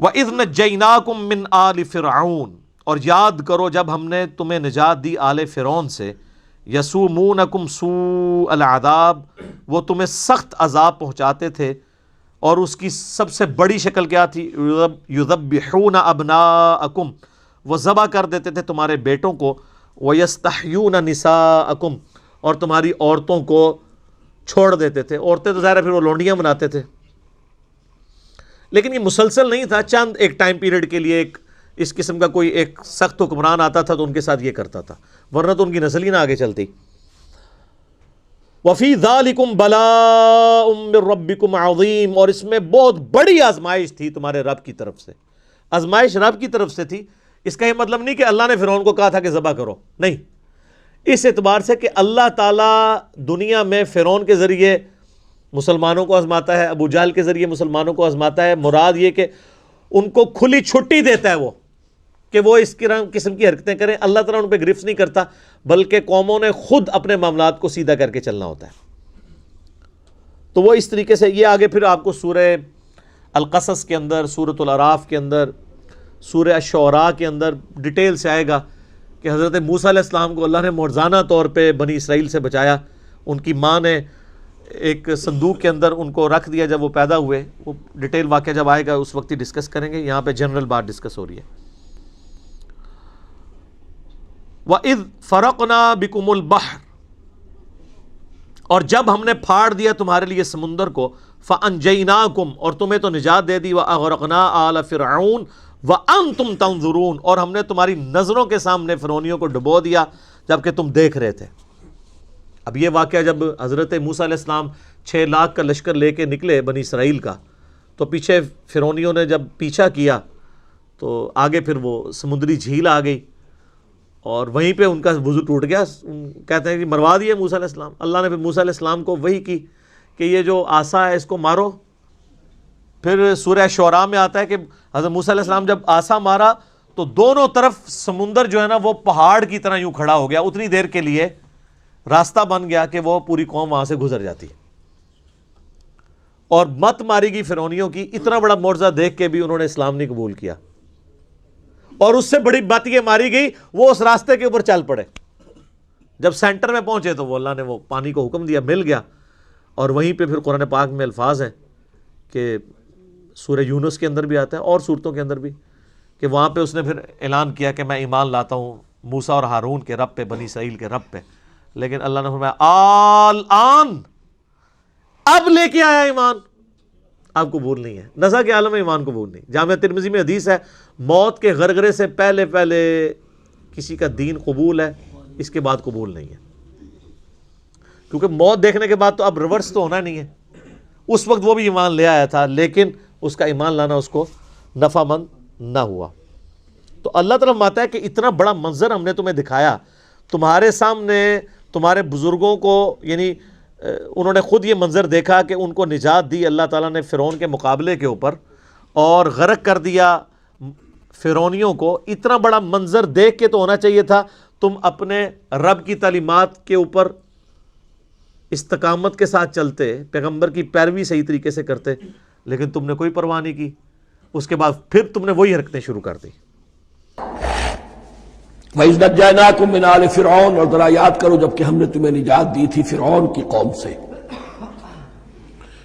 وَإِذْ نَجَّيْنَاكُمْ مِنْ آلِ فِرْعَوْنَ، اور یاد کرو جب ہم نے تمہیں نجات دی آل فرعون سے، یسومونکم سوء العذاب، وہ تمہیں سخت عذاب پہنچاتے تھے، اور اس کی سب سے بڑی شکل کیا تھی؟ یذبحون ابناءکم، وہ ذبح کر دیتے تھے تمہارے بیٹوں کو، ویستحیون نساءکم، اور تمہاری عورتوں کو چھوڑ دیتے تھے۔ عورتیں تو ظاہر ہے پھر وہ لونڈیاں بناتے تھے، لیکن یہ مسلسل نہیں تھا، چند ایک ٹائم پیریڈ کے لیے ایک اس قسم کا کوئی ایک سخت حکمران آتا تھا تو ان کے ساتھ یہ کرتا تھا، ورنہ تو ان کی نسل ہی نہ آگے چلتی۔ وَفِي ذَلِكُمْ بَلَاءٌ مِّن رَبِّكُمْ عَظِيمٌ، اور اس میں بہت بڑی آزمائش تھی تمہارے رب کی طرف سے۔ آزمائش رب کی طرف سے تھی، اس کا یہ مطلب نہیں کہ اللہ نے فرعون کو کہا تھا کہ ذبح کرو، نہیں، اس اعتبار سے کہ اللہ تعالیٰ دنیا میں فرعون کے ذریعے مسلمانوں کو آزماتا ہے، ابو جہل کے ذریعے مسلمانوں کو آزماتا ہے۔ مراد یہ کہ ان کو کھلی چھٹی دیتا ہے وہ کہ وہ اس قسم کی حرکتیں کریں، اللہ تعالیٰ ان پہ گرفت نہیں کرتا، بلکہ قوموں نے خود اپنے معاملات کو سیدھا کر کے چلنا ہوتا ہے۔ تو وہ اس طریقے سے یہ آگے پھر آپ کو سورہ القصص کے اندر، سورۃ الاعراف کے اندر، سورہ الشعراء کے اندر ڈیٹیل سے آئے گا کہ حضرت موسیٰ علیہ السلام کو اللہ نے معجزانہ طور پہ بنی اسرائیل سے بچایا، ان کی ماں نے ایک صندوق کے اندر ان کو رکھ دیا جب وہ پیدا ہوئے۔ وہ ڈیٹیل واقعہ جب آئے گا اس وقت ہی ڈسکس کریں گے، یہاں پہ جنرل بات ڈسکس ہو رہی ہے۔ وَإِذْ فَرَقْنَا بِكُمُ الْبَحْرَ، اور جب ہم نے پھاڑ دیا تمہارے لیے سمندر کو، فَأَنْجَيْنَاكُمْ، اور تمہیں تو نجات دے دی، وَأَغْرَقْنَا آلَ فِرْعَوْنَ وَأَنْتُمْ تَنْظُرُونَ، اور ہم نے تمہاری نظروں کے سامنے فرعونیوں کو ڈبو دیا جبکہ تم دیکھ رہے تھے۔ اب یہ واقعہ جب حضرت موسیٰ علیہ السلام 6 لاکھ کا لشکر لے کے نکلے بنی اسرائیل کا، تو پیچھے فرعونیوں نے جب پیچھا کیا تو آگے پھر وہ سمندری جھیل آ گئی، اور وہیں پہ ان کا وضو ٹوٹ گیا۔ کہتے ہیں کہ مروا دیے موسیٰ علیہ السلام۔ اللہ نے پھر موسیٰ علیہ السلام کو وحی کی کہ یہ جو عصا ہے اس کو مارو۔ پھر سورہ شعراء میں آتا ہے کہ حضرت موسیٰ علیہ السلام جب عصا مارا تو دونوں طرف سمندر جو ہے نا وہ پہاڑ کی طرح یوں کھڑا ہو گیا، اتنی دیر کے لیے راستہ بن گیا کہ وہ پوری قوم وہاں سے گزر جاتی، اور مت ماری گئی فرعونیوں کی۔ اتنا بڑا معجزہ دیکھ کے بھی انہوں نے اسلام نہیں قبول کیا، اور اس سے بڑی بات یہ ماری گئی وہ اس راستے کے اوپر چل پڑے۔ جب سینٹر میں پہنچے تو وہ اللہ نے وہ پانی کو حکم دیا، مل گیا، اور وہیں پہ پھر قرآن پاک میں الفاظ ہیں کہ سورہ یونس کے اندر بھی آتا ہے اور سورتوں کے اندر بھی کہ وہاں پہ اس نے پھر اعلان کیا کہ میں ایمان لاتا ہوں موسیٰ اور ہارون کے رب پہ، بنی اسرائیل کے رب پہ، لیکن اللہ نے فرمایا آن، اب لے کے آیا ایمان، اب قبول نہیں ہے۔ نزع کے عالم میں ایمان قبول نہیں۔ جامعہ ترمذی میں حدیث ہے موت کے غرغرے سے پہلے کسی کا دین قبول ہے، اس کے بعد قبول نہیں ہے، کیونکہ موت دیکھنے کے بعد تو اب ریورس تو ہونا نہیں ہے۔ اس وقت وہ بھی ایمان لے آیا تھا، لیکن اس کا ایمان لانا اس کو نفع مند نہ ہوا۔ تو اللہ تعالیٰ فرماتا ہے کہ اتنا بڑا منظر ہم نے تمہیں دکھایا تمہارے سامنے، تمہارے بزرگوں کو، یعنی انہوں نے خود یہ منظر دیکھا کہ ان کو نجات دی اللہ تعالیٰ نے فرعون کے مقابلے کے اوپر، اور غرق کر دیا فرعونیوں کو۔ اتنا بڑا منظر دیکھ کے تو ہونا چاہیے تھا تم اپنے رب کی تعلیمات کے اوپر استقامت کے ساتھ چلتے، پیغمبر کی پیروی صحیح طریقے سے کرتے، لیکن تم نے کوئی پرواہ نہیں کی۔ اس کے بعد پھر تم نے وہی حرکتیں شروع کر دی۔ وَإِذْ نَجَّيْنَاكُمْ مِنْ آلِ فِرْعَوْنَ، اور ذرا یاد کرو جب کہ ہم نے تمہیں نجات دی تھی فرعون کی قوم سے۔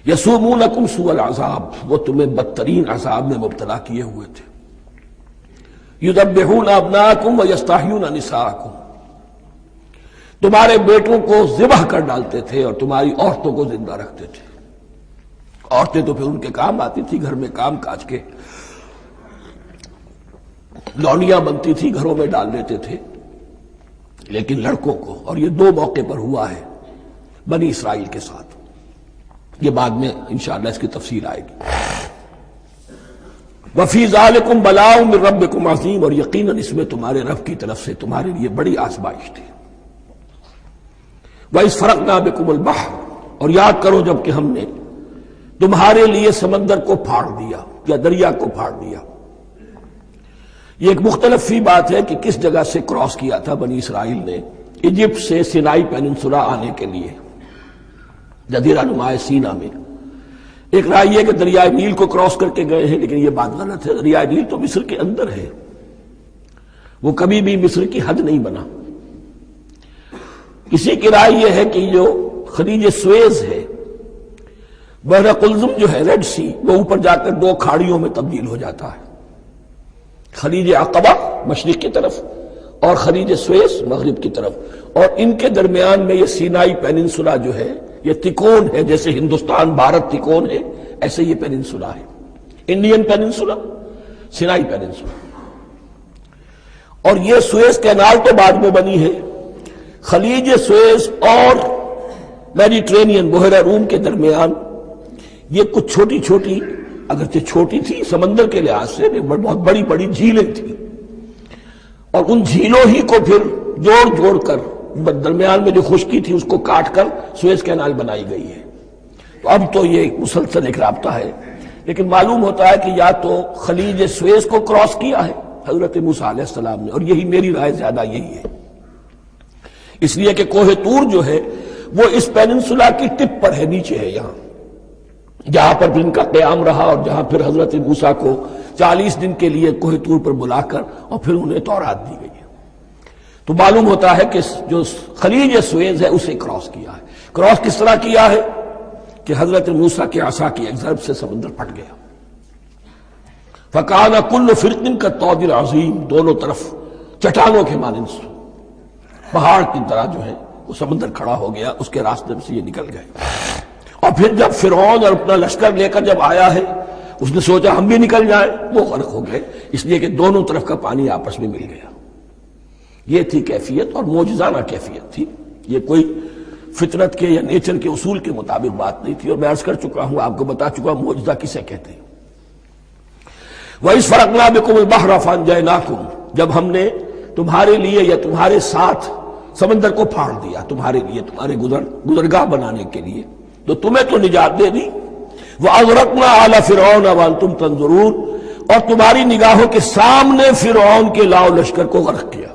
يَسُومُونَكُمْ سُوءَ الْعَذَابِ، وہ تمہیں بدترین عذاب میں مبتلا کیے ہوئے تھے۔ يُذَبِّحُونَ أَبْنَاءَكُمْ وَيَسْتَحْيُونَ نِسَاءَكُمْ، تمہارے بیٹوں کو ذبح کر ڈالتے تھے اور تمہاری عورتوں کو زندہ رکھتے تھے۔ عورتیں تو پھر ان کے کام آتی تھی، گھر میں کام کاج کے لونیاں بنتی تھی، گھروں میں ڈال دیتے تھے، لیکن لڑکوں کو، اور یہ 2 موقع پر ہوا ہے بنی اسرائیل کے ساتھ، یہ بعد میں انشاءاللہ اس کی تفصیل آئے گی۔ وَفِي ذَلِكُمْ بَلَاءٌ مِّن رَبِّكُمْ عَظِيمٌ، اور یقیناً اس میں تمہارے رب کی طرف سے تمہارے لیے بڑی آزمائش تھی۔ وَإِذْ فَرَقْنَا بِكُمُ الْبَحْرَ، اور یاد کرو جب کہ ہم نے تمہارے لیے سمندر کو پھاڑ دیا یا دریا کو پھاڑ دیا۔ یہ ایک مختلف فی بات ہے کہ کس جگہ سے کراس کیا تھا بنی اسرائیل نے ایجپٹ سے سینائی پیننسولا آنے کے لیے، جزیرہ نما سینا میں ایک رائے یہ کہ دریائے نیل کو کراس کر کے گئے ہیں، لیکن یہ بات غلط ہے، دریائے نیل تو مصر کے اندر ہے، وہ کبھی بھی مصر کی حد نہیں بنا۔ کسی کی رائے یہ ہے کہ جو خلیج سویز ہے، بحر قلزم جو ہے، ریڈ سی، وہ اوپر جا کر دو کھاڑیوں میں تبدیل ہو جاتا ہے، خلیج عقبہ مشرق کی طرف اور خلیج سویز مغرب کی طرف، اور ان کے درمیان میں یہ سینائی پیننسولا جو ہے یہ تکون ہے، جیسے ہندوستان بھارت تکون ہے، ایسے یہ پیننسولا ہے، انڈین پیننسولا، سینائی پیننسولا۔ اور یہ سویز کینال تو بعد میں بنی ہے، خلیج سویز اور میڈیٹرینین بحیرہ روم کے درمیان یہ کچھ چھوٹی چھوٹی، اگرچہ چھوٹی تھی سمندر کے لحاظ سے، بہت بڑی بڑی جھیلیں تھیں، اور ان جھیلوں ہی کو پھر جوڑ جوڑ کر درمیان میں جو خشکی تھی اس کو کاٹ کر سویز کینال بنائی گئی ہے۔ تو اب تو یہ مسلسل ایک رابطہ ہے، لیکن معلوم ہوتا ہے کہ یا تو خلیج سویز کو کراس کیا ہے حضرت موسیٰ علیہ السلام نے، اور یہی میری رائے زیادہ یہی ہے، اس لیے کہ کوہ طور جو ہے وہ اس پیننسولا کی ٹپ پر ہے، نیچے ہے یہاں، جہاں پر بھی ان کا قیام رہا اور جہاں پھر حضرت موسیٰ کو 40 دن کے لیے کوہ طور پر بلا کر اور پھر انہیں تورات دی گئی ہے۔ تو معلوم ہوتا ہے کہ جو خلیج سویز ہے اسے کراس کیا ہے۔ کراس کس طرح کیا ہے کہ حضرت موسیٰ کے عصا کی ایک ضرب سے سمندر پھٹ گیا، فَكَانَ كُلُّ فِرْقٍ كَالطَّوْدِ الْعَظِيمِ، دونوں طرف چٹانوں کے مانند پہاڑ کی طرح جو ہے وہ سمندر کھڑا ہو گیا، اس کے راستے سے یہ نکل گئے۔ اور پھر جب فرعون اور اپنا لشکر لے کر جب آیا ہے، اس نے سوچا ہم بھی نکل جائیں، وہ غرق ہو گئے، اس لیے کہ دونوں طرف کا پانی آپس میں مل گیا۔ یہ تھی کیفیت، اور معجزانہ کیفیت تھی، یہ کوئی فطرت کے یا نیچر کے اصول کے مطابق بات نہیں تھی، اور میں عرض کر چکا ہوں، آپ کو بتا چکا ہوں معجزہ کسے کہتے ہیں۔ وَإِذْ فَرَقْنَا بِكُمُ الْبَحْرَ فَأَنْجَيْنَاكُمْ، جب ہم نے تمہارے لیے یا تمہارے ساتھ سمندر کو پھاڑ دیا، تمہارے لیے، تمہارے گزرگاہ بنانے کے لیے، تو تمہیں تو نجات دے دی۔ وَأَغْرَقْنَا آلَ فِرْعَوْنَ وَأَنْتُمْ تَنظُرُونَ، اور تمہاری نگاہوں کے سامنے فرعون کے لاؤ لشکر کو غرق کیا،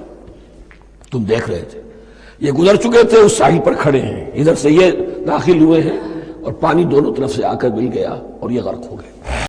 تم دیکھ رہے تھے، یہ گزر چکے تھے، اس ساحل پر کھڑے ہیں، ادھر سے یہ داخل ہوئے ہیں، اور پانی دونوں طرف سے آ کر مل گیا اور یہ غرق ہو گئے۔